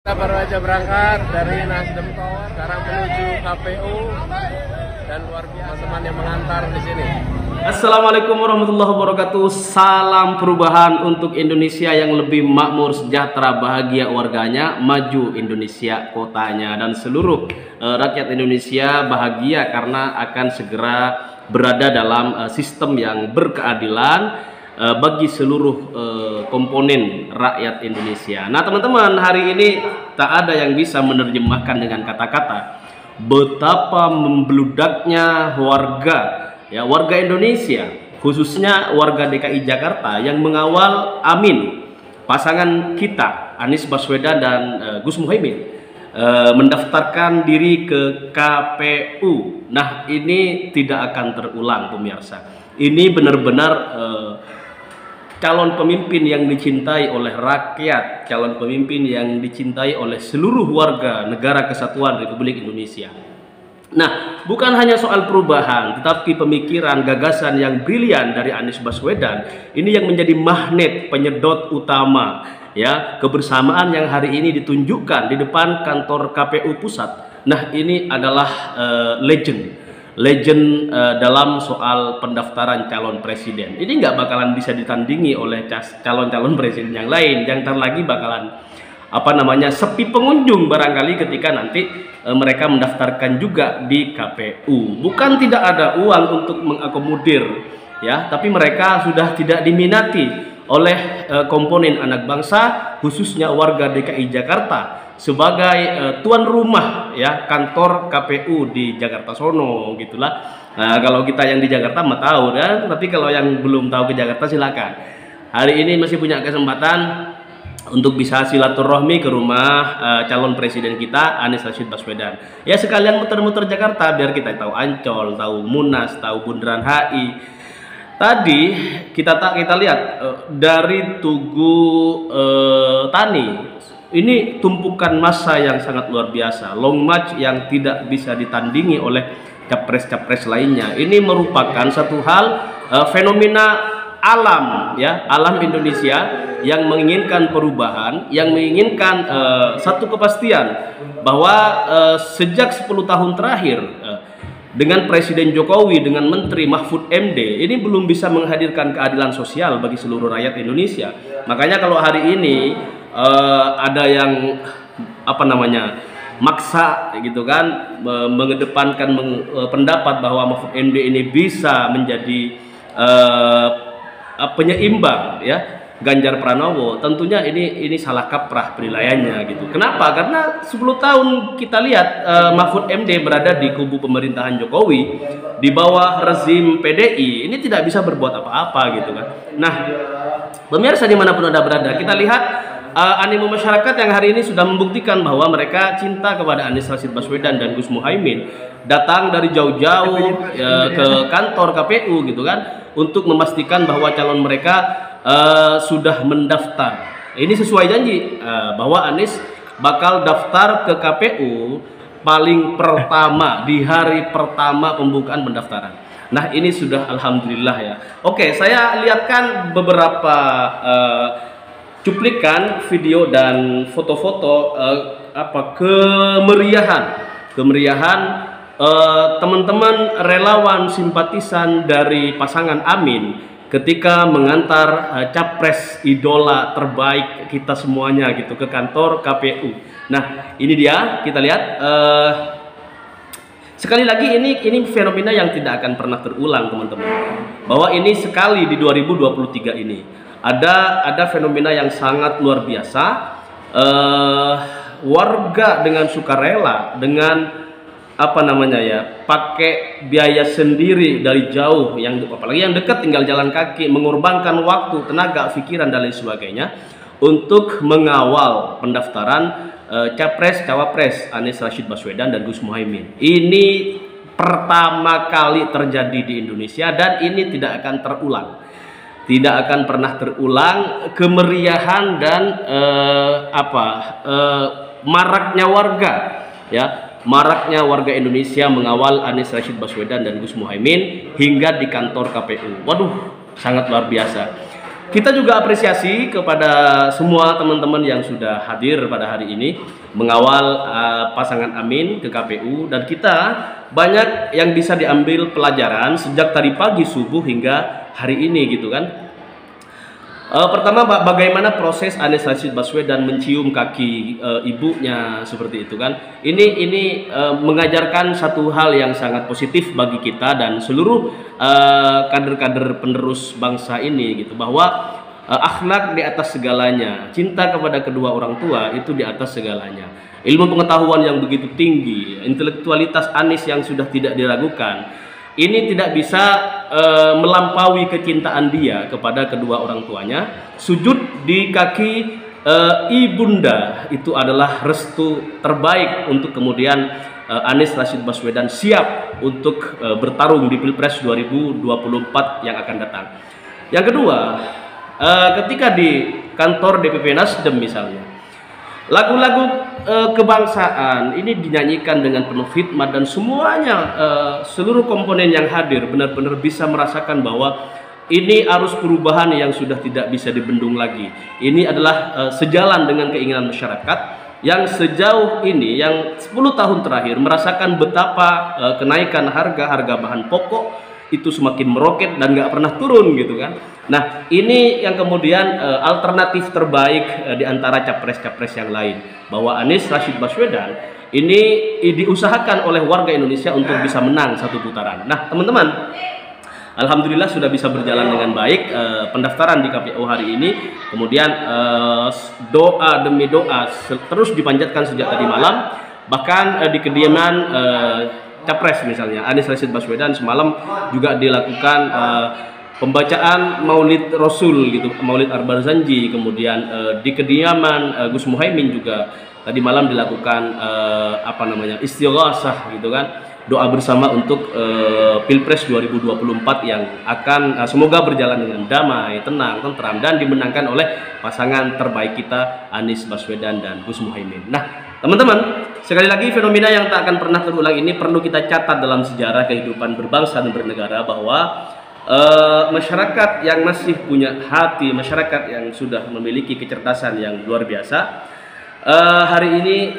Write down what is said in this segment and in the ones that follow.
Kita baru aja berangkat dari Nasdem Tower, sekarang menuju KPU dan luar biasa teman yang mengantar di sini. Assalamualaikum warahmatullahi wabarakatuh. Salam perubahan untuk Indonesia yang lebih makmur, sejahtera, bahagia warganya, maju Indonesia kotanya, dan seluruh rakyat Indonesia bahagia karena akan segera berada dalam sistem yang berkeadilan bagi seluruh komponen rakyat Indonesia. Nah teman-teman, hari ini tak ada yang bisa menerjemahkan dengan kata-kata betapa membludaknya warga Indonesia, khususnya warga DKI Jakarta yang mengawal Amin, pasangan kita Anies Baswedan dan Gus Muhaimin, mendaftarkan diri ke KPU. Nah ini tidak akan terulang pemirsa. Ini benar-benar calon pemimpin yang dicintai oleh rakyat, calon pemimpin yang dicintai oleh seluruh warga negara kesatuan Republik Indonesia. Nah, bukan hanya soal perubahan, tetapi pemikiran, gagasan yang brilian dari Anies Baswedan ini yang menjadi magnet penyedot utama, ya, kebersamaan yang hari ini ditunjukkan di depan kantor KPU pusat. Nah, ini adalah legend dalam soal pendaftaran calon presiden. Ini nggak bakalan bisa ditandingi oleh calon-calon presiden yang lain, yang ntar lagi bakalan sepi pengunjung barangkali ketika nanti mereka mendaftarkan juga di KPU. Bukan tidak ada uang untuk mengakomodir, ya, tapi mereka sudah tidak diminati oleh komponen anak bangsa, khususnya warga DKI Jakarta sebagai tuan rumah, ya, kantor KPU di Jakarta sono, gitulah. Nah, kalau kita yang di Jakarta mah tahu kan, tapi kalau yang belum tahu ke Jakarta silakan. Hari ini masih punya kesempatan untuk bisa silaturahmi ke rumah calon presiden kita Anies Rashid Baswedan. Ya, sekalian muter-muter Jakarta biar kita tahu Ancol, tahu Munas, tahu Bundaran HI. Tadi kita lihat dari Tugu Tani, ini tumpukan massa yang sangat luar biasa, long march yang tidak bisa ditandingi oleh capres-capres lainnya. Ini merupakan satu hal fenomena alam, ya, alam Indonesia yang menginginkan perubahan, yang menginginkan satu kepastian bahwa sejak 10 tahun terakhir dengan Presiden Jokowi, dengan Menteri Mahfud MD, ini belum bisa menghadirkan keadilan sosial bagi seluruh rakyat Indonesia. Makanya kalau hari ini ada yang maksa gitu kan, mengedepankan pendapat bahwa Mahfud MD ini bisa menjadi penyeimbang, ya, Ganjar Pranowo, tentunya ini salah kaprah penilaiannya gitu. Kenapa? Karena 10 tahun kita lihat Mahfud MD berada di kubu pemerintahan Jokowi di bawah rezim PDI, ini tidak bisa berbuat apa-apa gitu kan. Nah, pemirsa dimanapun Anda berada, kita lihat animo masyarakat yang hari ini sudah membuktikan bahwa mereka cinta kepada Anies Rashid Baswedan dan Gus Muhaimin, datang dari jauh-jauh ke kantor KPU gitu kan, untuk memastikan bahwa calon mereka sudah mendaftar. Ini sesuai janji bahwa Anies bakal daftar ke KPU paling pertama di hari pertama pembukaan pendaftaran. Nah ini sudah alhamdulillah, ya. Oke, saya lihatkan beberapa cuplikan video dan foto-foto kemeriahan teman-teman relawan simpatisan dari pasangan Amin ketika mengantar capres idola terbaik kita semuanya gitu ke kantor KPU. Nah ini dia, kita lihat sekali lagi ini fenomena yang tidak akan pernah terulang teman-teman, bahwa ini sekali di 2023 ini ada fenomena yang sangat luar biasa, warga dengan sukarela, dengan pakai biaya sendiri dari jauh, yang apalagi yang dekat tinggal jalan kaki, mengorbankan waktu, tenaga, pikiran dan lain sebagainya untuk mengawal pendaftaran capres cawapres Anies Rashid Baswedan dan Gus Muhaimin. Ini pertama kali terjadi di Indonesia dan ini tidak akan terulang. Tidak akan pernah terulang kemeriahan dan maraknya warga, ya, maraknya warga Indonesia mengawal Anies Rashid Baswedan dan Gus Muhaimin hingga di kantor KPU. Waduh, sangat luar biasa. Kita juga apresiasi kepada semua teman-teman yang sudah hadir pada hari ini mengawal pasangan Amin ke KPU, dan kita banyak yang bisa diambil pelajaran sejak tadi pagi subuh hingga hari ini gitu kan. Pertama, bagaimana proses Anies Rashid Baswedan mencium kaki ibunya seperti itu kan. Ini mengajarkan satu hal yang sangat positif bagi kita dan seluruh kader-kader penerus bangsa ini gitu, bahwa akhlak di atas segalanya, cinta kepada kedua orang tua itu di atas segalanya. Ilmu pengetahuan yang begitu tinggi, intelektualitas Anies yang sudah tidak diragukan, ini tidak bisa melampaui kecintaan dia kepada kedua orang tuanya. Sujud di kaki ibunda itu adalah restu terbaik untuk kemudian Anies Rashid Baswedan siap untuk bertarung di Pilpres 2024 yang akan datang. Yang kedua, ketika di kantor DPP Nasdem misalnya, lagu-lagu kebangsaan ini dinyanyikan dengan penuh hikmat, dan semuanya seluruh komponen yang hadir benar-benar bisa merasakan bahwa ini arus perubahan yang sudah tidak bisa dibendung lagi. Ini adalah sejalan dengan keinginan masyarakat yang sejauh ini, yang 10 tahun terakhir merasakan betapa kenaikan harga bahan pokok itu semakin meroket dan nggak pernah turun gitu kan. Nah, ini yang kemudian alternatif terbaik di antara capres-capres yang lain, bahwa Anies Rashid Baswedan ini diusahakan oleh warga Indonesia untuk bisa menang satu putaran. Nah, teman-teman, alhamdulillah sudah bisa berjalan dengan baik pendaftaran di KPU hari ini. Kemudian doa demi doa terus dipanjatkan sejak tadi malam. Bahkan di kediaman capres misalnya Anies Rashid Baswedan semalam juga dilakukan pembacaan Maulid Rasul gitu, Maulid Ar-Barzanji. Kemudian di kediaman Gus Muhaimin juga tadi malam dilakukan istighosah gitu kan, doa bersama untuk Pilpres 2024 yang akan semoga berjalan dengan damai, tenang, tentram, dan dimenangkan oleh pasangan terbaik kita Anies Baswedan dan Gus Muhaimin. Nah, teman-teman, sekali lagi fenomena yang tak akan pernah terulang ini perlu kita catat dalam sejarah kehidupan berbangsa dan bernegara, bahwa masyarakat yang masih punya hati, masyarakat yang sudah memiliki kecerdasan yang luar biasa, hari ini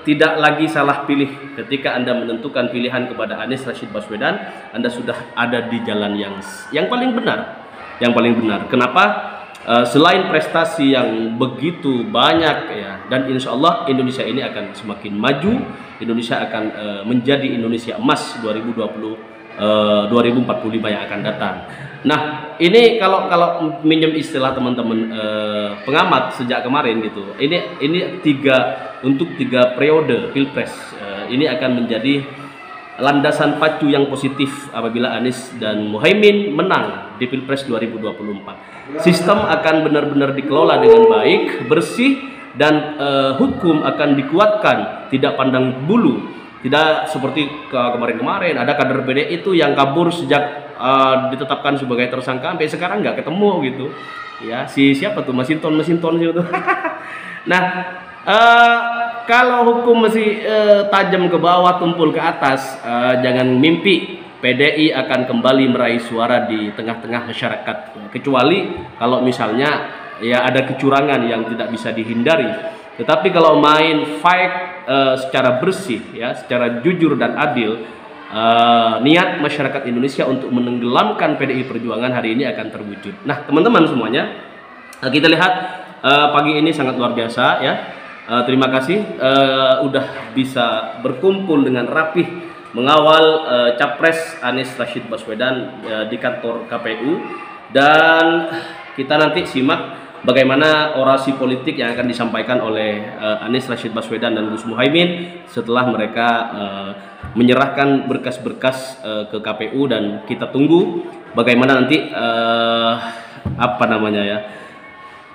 tidak lagi salah pilih. Ketika Anda menentukan pilihan kepada Anies Rashid Baswedan, Anda sudah ada di jalan yang paling benar, Kenapa? Selain prestasi yang begitu banyak ya, dan insya Allah Indonesia ini akan semakin maju. Indonesia akan menjadi Indonesia emas 2045 yang akan datang. Nah, ini kalau minjem istilah teman-teman pengamat sejak kemarin gitu, ini untuk tiga periode Pilpres ini akan menjadi landasan pacu yang positif apabila Anies dan Muhaimin menang di Pilpres 2024. Sistem akan benar-benar dikelola dengan baik, bersih, dan hukum akan dikuatkan, tidak pandang bulu. Tidak seperti kemarin-kemarin ada kader PDI itu yang kabur sejak ditetapkan sebagai tersangka sampai sekarang nggak ketemu gitu. Ya, siapa tuh Masinton gitu. Nah, kalau hukum masih tajam ke bawah, tumpul ke atas, jangan mimpi PDI akan kembali meraih suara di tengah-tengah masyarakat. Kecuali kalau misalnya ya ada kecurangan yang tidak bisa dihindari. Tetapi kalau main fight secara bersih, ya, secara jujur dan adil, niat masyarakat Indonesia untuk menenggelamkan PDI Perjuangan hari ini akan terwujud. Nah, teman-teman semuanya, kita lihat pagi ini sangat luar biasa ya. Terima kasih udah bisa berkumpul dengan rapih mengawal capres Anies Rashid Baswedan di kantor KPU, dan kita nanti simak bagaimana orasi politik yang akan disampaikan oleh Anies Rashid Baswedan dan Gus Muhaimin setelah mereka menyerahkan berkas-berkas ke KPU, dan kita tunggu bagaimana nanti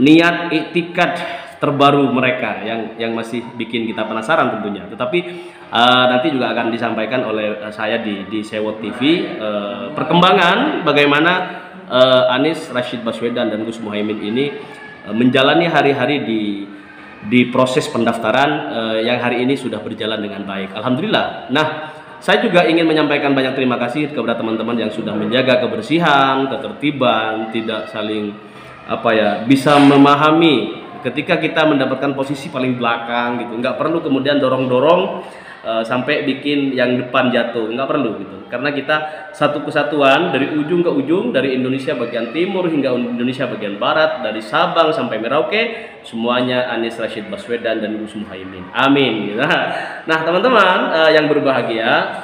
niat iktikad terbaru mereka yang masih bikin kita penasaran tentunya. Tetapi nanti juga akan disampaikan oleh saya di Sewot TV perkembangan bagaimana Anies Rashid Baswedan dan Gus Muhaimin ini menjalani hari-hari di proses pendaftaran yang hari ini sudah berjalan dengan baik, alhamdulillah. Nah, saya juga ingin menyampaikan banyak terima kasih kepada teman-teman yang sudah menjaga kebersihan, ketertiban, tidak saling bisa memahami ketika kita mendapatkan posisi paling belakang gitu. Nggak perlu kemudian dorong-dorong sampai bikin yang depan jatuh, nggak perlu gitu, karena kita satu kesatuan dari ujung ke ujung, dari Indonesia bagian timur hingga Indonesia bagian barat, dari Sabang sampai Merauke, semuanya Anies Rashid Baswedan dan Gus Muhaimin, amin. Nah teman-teman yang berbahagia,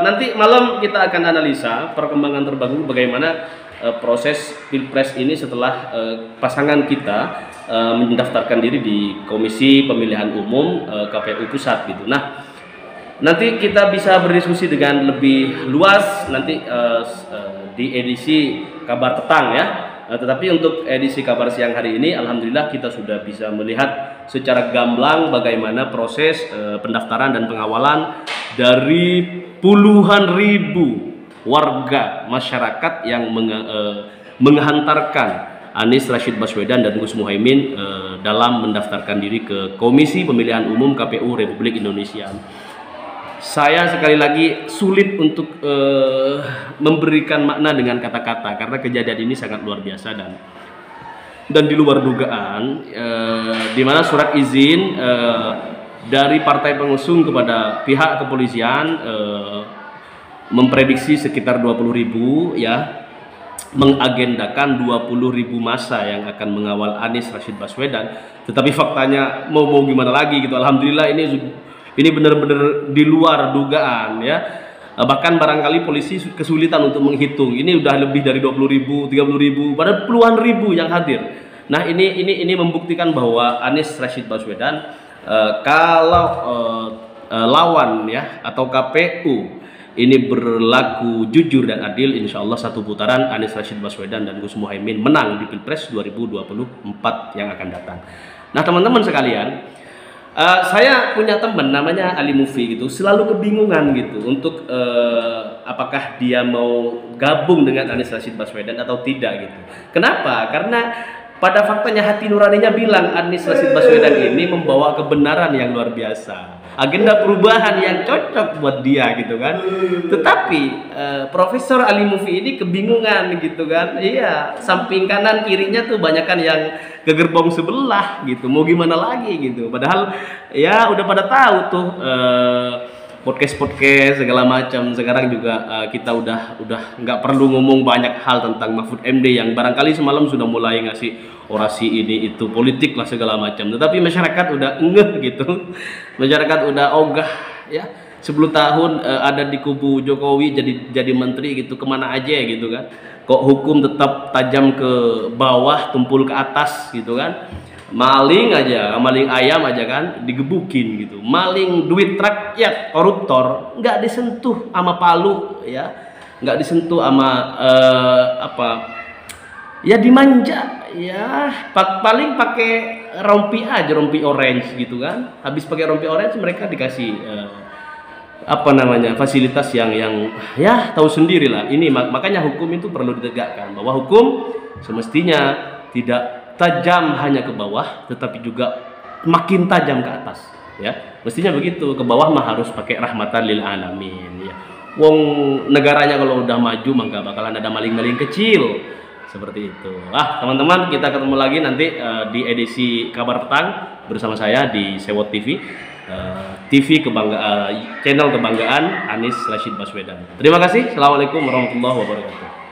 nanti malam kita akan analisa perkembangan terbaru bagaimana proses pilpres ini setelah pasangan kita mendaftarkan diri di Komisi Pemilihan Umum KPU Pusat gitu. Nah, nanti kita bisa berdiskusi dengan lebih luas nanti di edisi Kabar Petang ya. Tetapi untuk edisi Kabar Siang hari ini, alhamdulillah kita sudah bisa melihat secara gamblang bagaimana proses pendaftaran dan pengawalan dari puluhan ribu warga masyarakat yang menghantarkan Anies Rashid Baswedan dan Gus Muhaimin dalam mendaftarkan diri ke Komisi Pemilihan Umum KPU Republik Indonesia. Saya sekali lagi sulit untuk memberikan makna dengan kata-kata karena kejadian ini sangat luar biasa dan di luar dugaan, di mana surat izin dari partai pengusung kepada pihak kepolisian memprediksi sekitar 20.000 ya, mengagendakan 20.000 massa yang akan mengawal Anies Rashid Baswedan. Tetapi faktanya mau gimana lagi gitu, alhamdulillah ini benar-benar di luar dugaan ya. Bahkan barangkali polisi kesulitan untuk menghitung. Ini udah lebih dari 20.000, 30.000, padahal puluhan ribu yang hadir. Nah, ini membuktikan bahwa Anies Rashid Baswedan kalau lawan ya atau KPU ini berlaku jujur dan adil, insya Allah satu putaran Anies Rashid Baswedan dan Gus Muhaimin menang di Pilpres 2024 yang akan datang. Nah teman-teman sekalian, saya punya teman namanya Ali Mufi gitu, selalu kebingungan gitu untuk apakah dia mau gabung dengan Anies Rashid Baswedan atau tidak gitu. Kenapa? Karena pada faktanya hati nuraninya bilang Anies Rashid Baswedan ini membawa kebenaran yang luar biasa, agenda perubahan yang cocok buat dia gitu kan. Tetapi Profesor Ali Mufi ini kebingungan gitu kan. Iya, samping kanan kirinya tuh banyakan yang ke gerbong sebelah gitu. Mau gimana lagi gitu. Padahal ya udah pada tahu tuh podcast segala macam. Sekarang juga kita udah nggak perlu ngomong banyak hal tentang Mahfud MD yang barangkali semalam sudah mulai ngasih orasi ini itu politik lah segala macam. Tetapi masyarakat udah ngeh gitu, masyarakat udah ogah ya. 10 tahun ada di kubu Jokowi jadi menteri gitu, kemana aja gitu kan. Kok hukum tetap tajam ke bawah, tumpul ke atas gitu kan. Maling aja, maling ayam aja kan digebukin gitu. Maling duit rakyat, koruptor nggak disentuh sama palu ya, nggak disentuh sama ya dimanja ya, paling pakai rompi aja, rompi orange gitu kan. Habis pakai rompi orange mereka dikasih fasilitas yang ya tahu sendiri lah. Ini makanya hukum itu perlu ditegakkan, bahwa hukum semestinya tidak tajam hanya ke bawah, tetapi juga makin tajam ke atas ya. Mestinya begitu, ke bawah mah harus pakai rahmatan lil alamin ya. Wong negaranya kalau udah maju maka bakalan ada maling-maling kecil seperti itu. Teman-teman, kita ketemu lagi nanti di edisi Kabar Petang bersama saya di Sewot TV, channel kebanggaan Anies Rashid Baswedan. Terima kasih. Assalamualaikum warahmatullahi wabarakatuh.